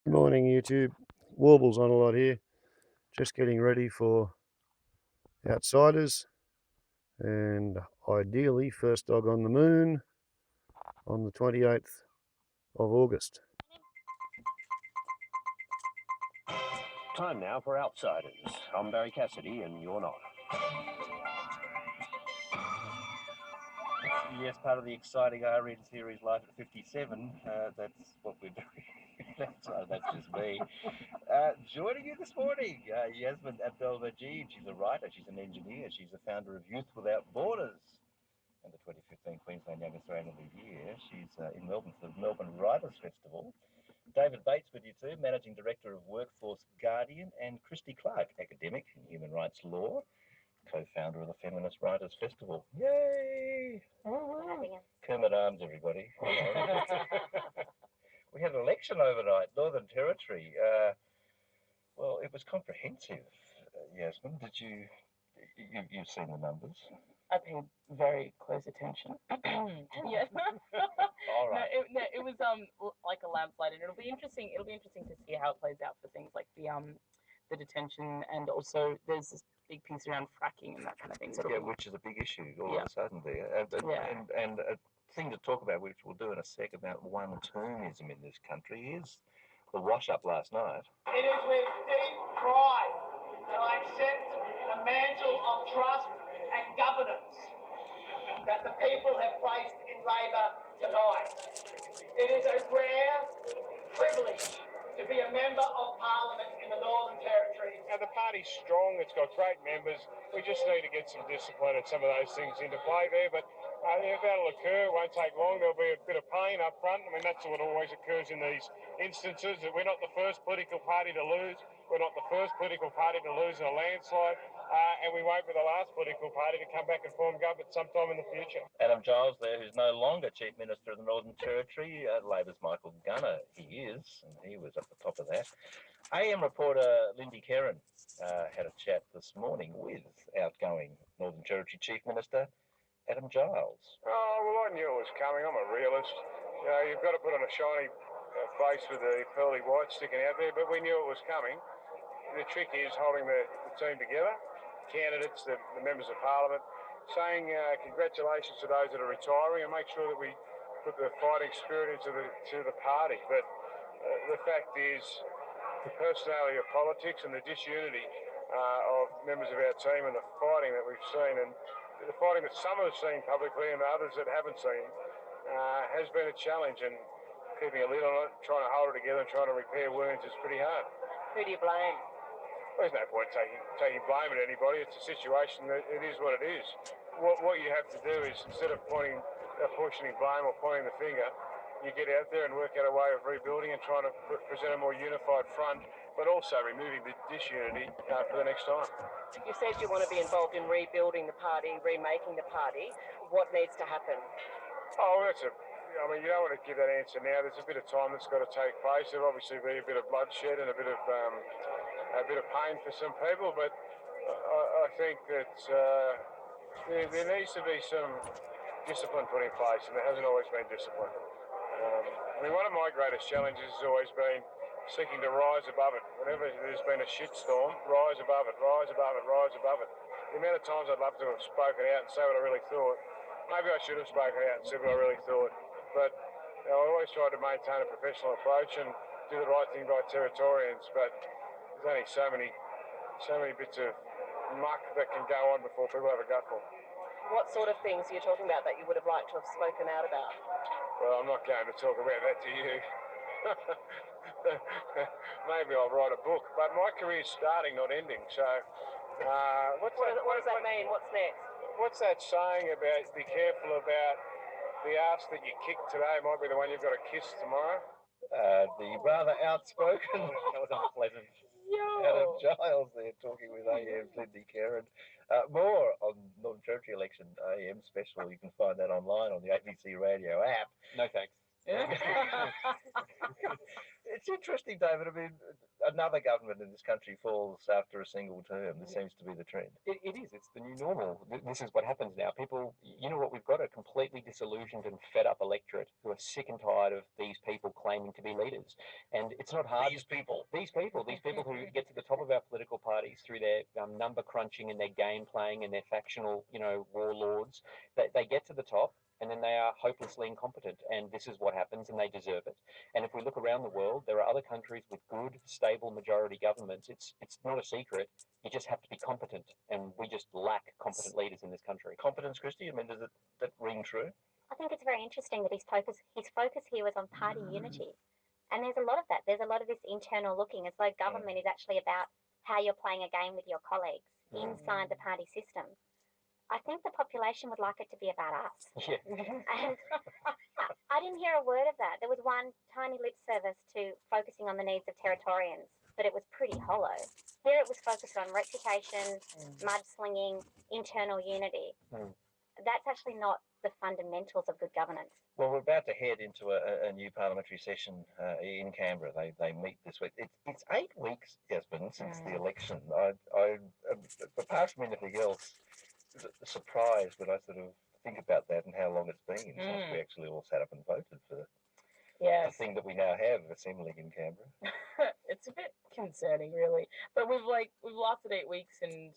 Good morning, YouTube. Warbles on a lot here. Just getting ready for Outsiders, and ideally first dog on the moon on the 28th of August. Time now for Outsiders. I'm Barry Cassidy, and you're not. Yes, part of the exciting RN series Life at 57. That's what we're doing. That's just me. Joining you this morning, Yasmin Abdel-Majid. She's a writer, she's an engineer, she's the founder of Youth Without Borders and the 2015 Queensland Young Australian of the Year. She's in Melbourne for the Melbourne Writers Festival. David Bates with you too, Managing Director of Workforce Guardian, and Christy Clark, academic in human rights law, co-founder of the Feminist Writers Festival. Yay! Kermit Arms, everybody. We had an election overnight, Northern Territory. Well, it was comprehensive. Yasmin, you've seen the numbers? I paid very close attention. Yes. All right. No, it was like a landslide, and it'll be interesting to see how it plays out for things like the detention, and also there's this big piece around fracking and that kind of thing. So yeah, which is a big issue all of a sudden there. And a thing to talk about, which we'll do in a sec, about one-termism in this country is the wash-up last night. It is with deep pride that I accept the mantle of trust and governance that the people have placed in Labor tonight. It is a rare privilege to be a member of Parliament in the Northern Territory. Now, the party's strong, it's got great members. We just need to get some discipline and some of those things into play there. But that'll occur, it won't take long. There'll be a bit of pain up front. I mean, that's what always occurs in these instances. That we're not the first political party to lose. We're not the first political party to lose in a landslide. And we won't be the last political party to come back and form government sometime in the future. Adam Giles there, who's no longer Chief Minister of the Northern Territory. Labor's Michael Gunner, he is, and he was at the top of that. AM reporter Lindy Kerrin had a chat this morning with outgoing Northern Territory Chief Minister Adam Giles. Oh, well, I knew it was coming. I'm a realist. You know, you've got to put on a shiny face with the pearly white sticking out there, but we knew it was coming. The trick is holding the team together, candidates, the members of Parliament, saying congratulations to those that are retiring, and make sure that we put the fighting spirit into the party. But the fact is, the personality of politics and the disunity of members of our team and the fighting that we've seen, and the fighting that some have seen publicly and others that haven't seen, has been a challenge, and keeping a lid on it, trying to hold it together and trying to repair wounds is pretty hard. who do you blame? There's no point taking blame at anybody. It's a situation that it is what it is. What you have to do is, instead of apportioning blame or pointing the finger, you get out there and work out a way of rebuilding and trying to present a more unified front, but also removing the disunity for the next time. You said you want to be involved in rebuilding the party, remaking the party. What needs to happen? Oh, I mean, you don't want to give that answer now. There's a bit of time that's got to take place. There'll obviously be a bit of bloodshed and a bit of pain for some people, but I think that there needs to be some discipline put in place, and there hasn't always been discipline. I mean, one of my greatest challenges has always been seeking to rise above it. Whenever there's been a shitstorm, rise above it, rise above it, rise above it. The amount of times I'd love to have spoken out and say what I really thought. Maybe I should have spoken out and said what I really thought, but I always tried to maintain a professional approach and do the right thing by Territorians, but there's only so many bits of muck that can go on before people have a gutful. What sort of things are you talking about that you would have liked to have spoken out about? Well, I'm not going to talk about that to you. Maybe I'll write a book, but my career's starting, not ending. So, what does that mean? What's next? What's that saying about be careful about the ass that you kick today might be the one you've got to kiss tomorrow? The rather outspoken, that was unpleasant. Adam Giles there talking with AM's Lindy Kerrin. More on Northern Territory election AM special. You can find that online on the ABC Radio app. No thanks. It's interesting, David. I mean, another government in this country falls after a single term. This seems to be the trend. It is. It's the new normal. This is what happens now. People, you know what, we've got a completely disillusioned and fed up electorate who are sick and tired of these people claiming to be leaders. And it's not hard. These people who get to the top of our political parties through their number crunching and their game playing and their factional, warlords, they get to the top. And then they are hopelessly incompetent, and this is what happens, and they deserve it. And if we look around the world, there are other countries with good, stable majority governments. It's not a secret. You just have to be competent, and we just lack competent leaders in this country. Competence, Christy. I mean, does that ring true? I think it's very interesting that his focus here was on party unity, and there's a lot of that. There's a lot of this internal looking, as though government is actually about how you're playing a game with your colleagues inside the party system. I think the population would like it to be about us. Yeah. And I didn't hear a word of that. There was one tiny lip service to focusing on the needs of Territorians, but it was pretty hollow. Here it was focused on reputation, mudslinging, internal unity. That's actually not the fundamentals of good governance. Well, we're about to head into a new parliamentary session in Canberra. They meet this week. It's 8 weeks, Yasmin, since the election. I apart from anything else, surprised when I sort of think about that and how long it's been since we actually all sat up and voted for the thing that we now have assembling in Canberra. It's a bit concerning, really. But we've lasted 8 weeks, and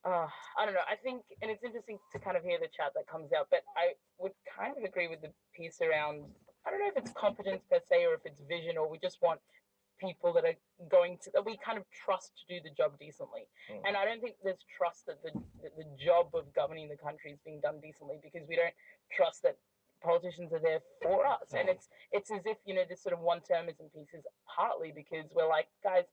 I don't know. I think, and it's interesting to kind of hear the chat that comes out. But I would kind of agree with the piece around. I don't know if it's competence per se, or if it's vision, or we just want people that we kind of trust to do the job decently. And I don't think there's trust that the job of governing the country is being done decently, because we don't trust that politicians are there for us. And it's as if, this sort of one-termism piece is partly because we're like, guys,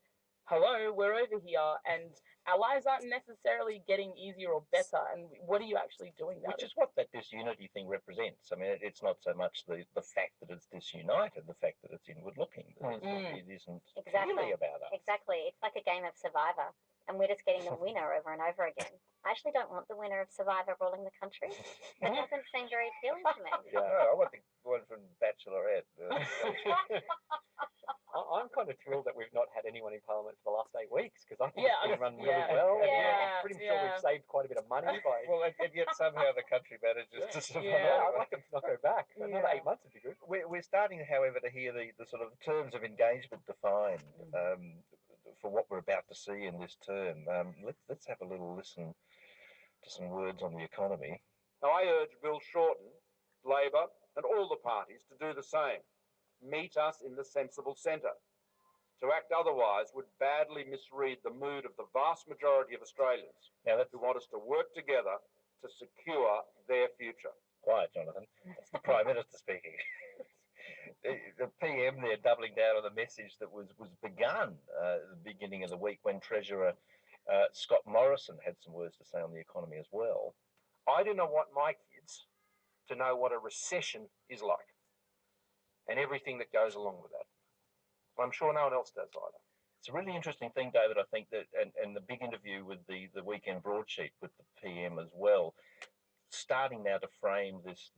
hello, we're over here, and our lives aren't necessarily getting easier or better, and what are you actually doing about Which it? is what that disunity thing represents. I mean, it's not so much the fact that it's disunited, the fact that it's inward-looking. It isn't really about us. Exactly. It's like a game of Survivor, and we're just getting the winner over and over again. I actually don't want the winner of Survivor ruling the country. That doesn't seem very appealing to me. No, I want the one from Bachelorette. I'm kind of thrilled that we've not had anyone in Parliament for the last 8 weeks, because I think it's been run really well. I'm pretty sure we've saved quite a bit of money by. Well, and yet somehow the country manages to survive. I'd like them to not go back. Another 8 months would be good. We're starting, however, to hear the sort of terms of engagement defined for what we're about to see in this term. Let's have a little listen to some words on the economy. Now, I urge Bill Shorten, Labor and all the parties to do the same. Meet us in the sensible centre. To act otherwise would badly misread the mood of the vast majority of Australians who want us to work together to secure their future. Quiet, Jonathan. That's the Prime Minister speaking. The PM there doubling down on the message that was begun at the beginning of the week when Treasurer Scott Morrison had some words to say on the economy as well. I do not want my kids to know what a recession is like and everything that goes along with that. I'm sure no one else does either. It's a really interesting thing, David, I think, that and the big interview with the weekend broadsheet with the PM as well, starting now to frame this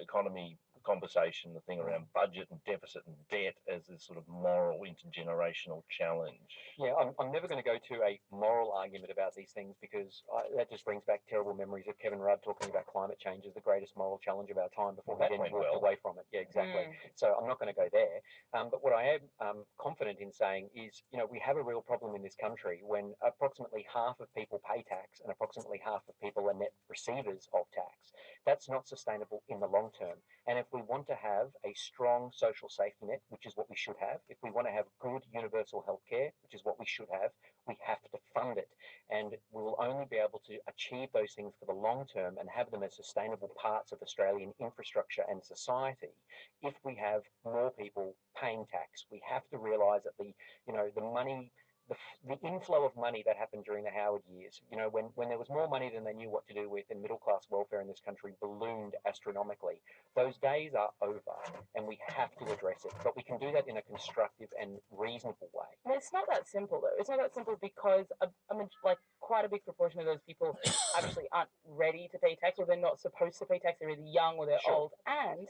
economy conversation, the thing around budget and deficit and debt as this sort of moral intergenerational challenge. Yeah, I'm never going to go to a moral argument about these things, because that just brings back terrible memories of Kevin Rudd talking about climate change as the greatest moral challenge of our time before he then walked away from it. Yeah, exactly. So I'm not going to go there. But what I am confident in saying is, we have a real problem in this country when approximately half of people pay tax and approximately half of people are net receivers of tax. That's not sustainable in the long term. And if we want to have a strong social safety net, which is what we should have, if we want to have good universal health care, which is what we should have, we have to fund it. And we will only be able to achieve those things for the long term and have them as sustainable parts of Australian infrastructure and society if we have more people paying tax. We have to realise that the money, the inflow of money that happened during the Howard years, when there was more money than they knew what to do with, and middle class welfare in this country ballooned astronomically. Those days are over, and we have to address it. But we can do that in a constructive and reasonable way. And it's not that simple, though. It's not that simple because, quite a big proportion of those people actually aren't ready to pay tax, or they're not supposed to pay tax. They're either young or they're old. And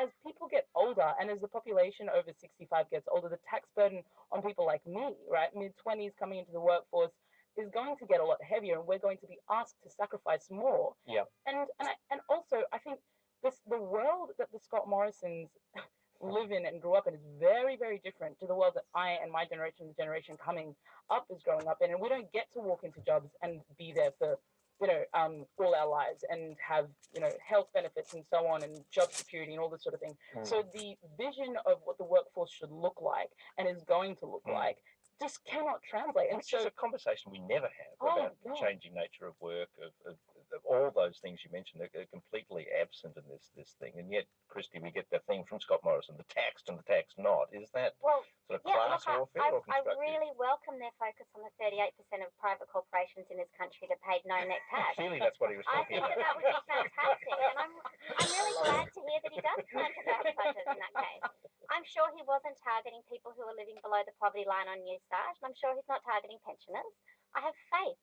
as people get older, and as the population over 65 gets older, the tax burden on people like me, right, mid-20s coming into the workforce, is going to get a lot heavier, and we're going to be asked to sacrifice more. Yeah. And also, I think the world that the Scott Morrisons live in and grew up in is very, very different to the world that I and my generation, the generation coming up, is growing up in. And we don't get to walk into jobs and be there for, all our lives and have, health benefits and so on, and job security and all this sort of thing. So the vision of what the workforce should look like and is going to look like just cannot translate. And Which is a conversation we never have about the changing nature of work, of all those things you mentioned are completely absent in this thing. And yet, Christy, we get the thing from Scott Morrison, the taxed and the taxed not. Is that sort of class warfare or constructive? I really welcome their focus on the 38% of private corporations in this country that paid no net tax. Clearly, that's what he was talking about. I think that would be fantastic. And I'm really glad to hear that he does plan to back budgets in that case. I'm sure he wasn't targeting people who are living below the poverty line on Newstart, and I'm sure he's not targeting pensioners. I have faith.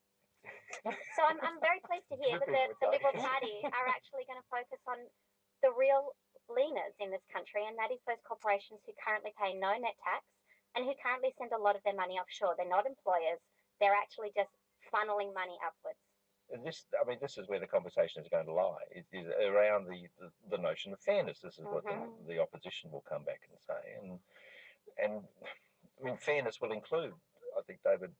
So I'm very pleased to hear that the Liberal Party are actually going to focus on the real leaners in this country, and that is those corporations who currently pay no net tax and who currently send a lot of their money offshore. They're not employers. They're actually just funneling money upwards. This is where the conversation is going to lie. It is around the notion of fairness. This is what the opposition will come back and say. And I mean, fairness will include, I think, David,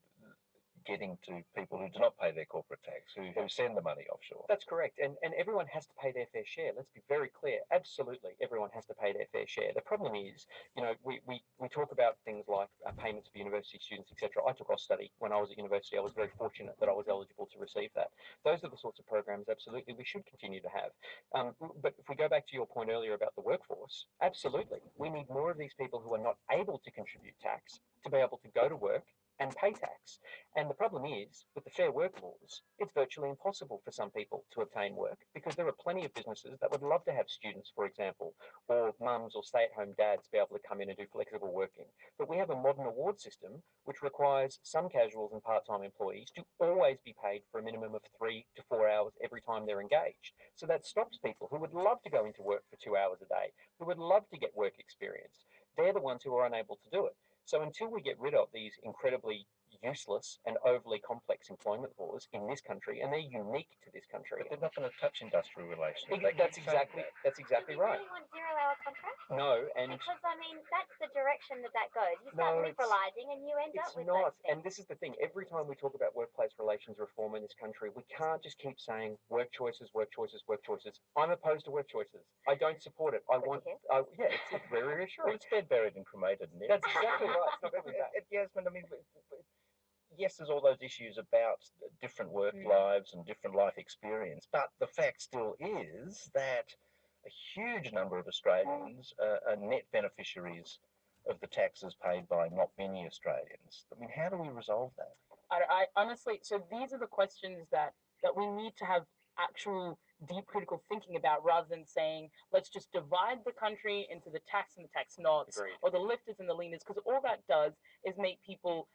getting to people who do not pay their corporate tax, who send the money offshore. That's correct. And everyone has to pay their fair share. Let's be very clear. Absolutely, everyone has to pay their fair share. The problem is, we talk about things like payments for university students, etc. I took Austudy when I was at university. I was very fortunate that I was eligible to receive that. Those are the sorts of programs, absolutely, we should continue to have. But if we go back to your point earlier about the workforce, absolutely, we need more of these people who are not able to contribute tax to be able to go to work and pay tax. And the problem is, with the Fair Work laws, it's virtually impossible for some people to obtain work, because there are plenty of businesses that would love to have students, for example, or mums or stay-at-home dads be able to come in and do flexible working. But we have a modern award system which requires some casuals and part-time employees to always be paid for a minimum of 3 to 4 hours every time they're engaged. So that stops people who would love to go into work for 2 hours a day, who would love to get work experience. They're the ones who are unable to do it. So until we get rid of these incredibly useless and overly complex employment laws in this country, and they're unique to this country. But they're not going to touch industrial relations. That's exactly right. Do you really want 0-hour contracts? No, and because that's the direction that goes. You start liberalising, and you end up with not. those things. And this is the thing. Every time we talk about workplace relations reform in this country, we can't just keep saying work choices, work choices, work choices. I'm opposed to work choices. I don't support it. It's very reassuring. Well, it's dead, buried, and cremated. That's exactly right. It's not coming back. Yasmin, I mean, yes, there's all those issues about different work lives and different life experience, but the fact still is that a huge number of Australians are net beneficiaries of the taxes paid by not many Australians. I mean, how do we resolve that? I honestly, so these are the questions that we need to have actual deep critical thinking about, rather than saying, let's just divide the country into the tax and the tax nots, or the lifters and the leaners, because all that does is make people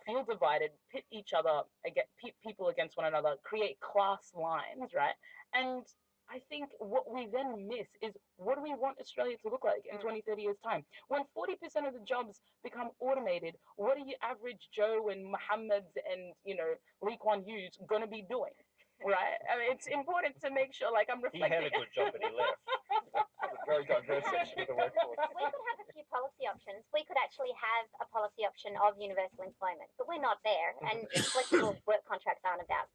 feel divided, pit each other, pit people against one another, create class lines, right? And I think what we then miss is, what do we want Australia to look like in 20, 30 years' time? When 40% of the jobs become automated, what are your average Joe and Mohammeds and, Lee Kuan Yew's going to be doing, right? I mean, it's important to make sure, I'm reflecting. He had a good job, but he left. Very diverse section of the workforce. We could have a few policy options. We could actually have a policy option of universal employment, but we're not there. And flexible work contracts aren't about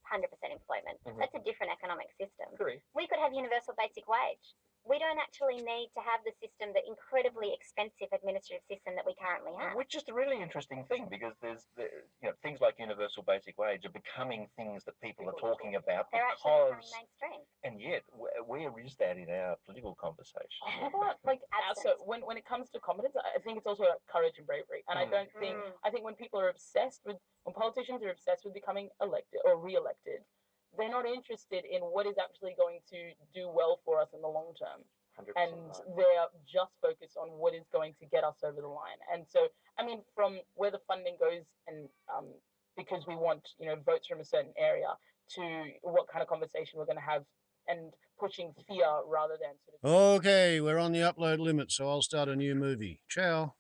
100% employment. That's a different economic system. We could have universal basic wage. We don't actually need to have the system, the incredibly expensive administrative system that we currently have. Which is the really interesting thing, because there's things like universal basic wage are becoming things that people are talking about. They're actually becoming mainstream. And yet, where is that in our political conversation? So when it comes to competence, I think it's also courage and bravery. And I don't think, I think when people are obsessed with, when politicians are obsessed with becoming elected or re-elected, they're not interested in what is actually going to do well for us in the long term. And they're just focused on what is going to get us over the line. And so, I mean, from where the funding goes and because we want, you know, votes from a certain area, to what kind of conversation we're going to have, and pushing fear rather than sort of. Okay, we're on the upload limit, so I'll start a new movie. Ciao.